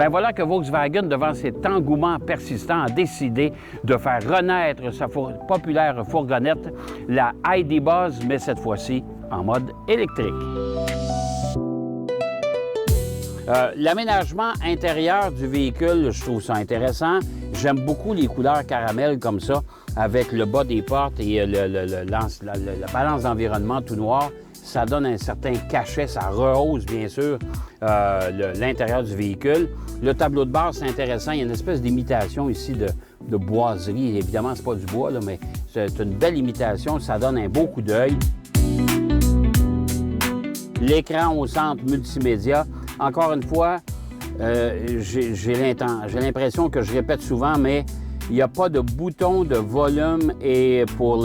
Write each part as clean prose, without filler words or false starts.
Ben voilà que Volkswagen, devant cet engouement persistant, a décidé de faire renaître sa populaire fourgonnette, la ID Buzz, mais cette fois-ci en mode électrique. L'aménagement intérieur du véhicule, je trouve ça intéressant. J'aime beaucoup les couleurs caramel comme ça, avec le bas des portes et la balance d'environnement tout noir. Ça donne un certain cachet, ça rehausse bien sûr l'intérieur du véhicule. Le tableau de bord, c'est intéressant. Il y a une espèce d'imitation ici de boiserie. Évidemment, c'est pas du bois, là, mais c'est une belle imitation. Ça donne un beau coup d'œil. L'écran au centre multimédia. Encore une fois, j'ai l'impression que je répète souvent, mais il n'y a pas de bouton de volume et pour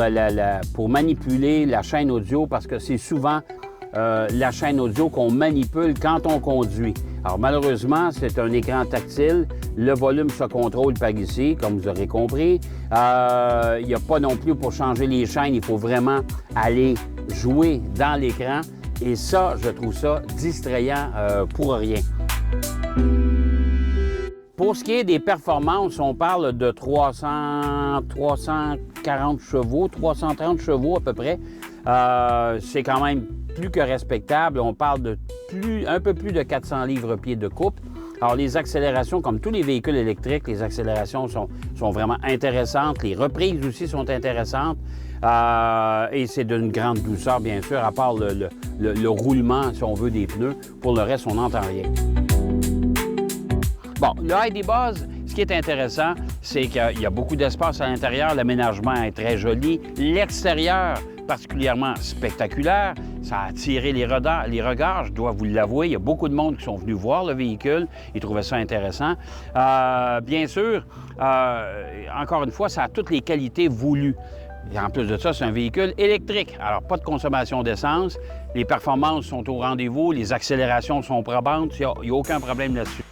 manipuler la chaîne audio parce que c'est souvent la chaîne audio qu'on manipule quand on conduit. Alors malheureusement, c'est un écran tactile. Le volume se contrôle par ici, comme vous aurez compris. Il n'y a pas non plus pour changer les chaînes, il faut vraiment aller jouer dans l'écran. Et ça, je trouve ça distrayant pour rien. Pour ce qui est des performances, on parle de 340 chevaux, 330 chevaux à peu près. C'est quand même plus que respectable. On parle de un peu plus de 400 livres-pieds de coupe. Alors, les accélérations, comme tous les véhicules électriques, les accélérations sont vraiment intéressantes. Les reprises aussi sont intéressantes. Et c'est d'une grande douceur, bien sûr, à part le roulement, si on veut, des pneus. Pour le reste, on n'entend rien. Bon, le ID Buzz, ce qui est intéressant, c'est qu'il y a beaucoup d'espace à l'intérieur. L'aménagement est très joli. L'extérieur, particulièrement spectaculaire. Ça a attiré les regards, je dois vous l'avouer. Il y a beaucoup de monde qui sont venus voir le véhicule. Ils trouvaient ça intéressant. Bien sûr, encore une fois, ça a toutes les qualités voulues. Et en plus de ça, c'est un véhicule électrique. Alors, pas de consommation d'essence. Les performances sont au rendez-vous. Les accélérations sont probantes. Il n'y a aucun problème là-dessus.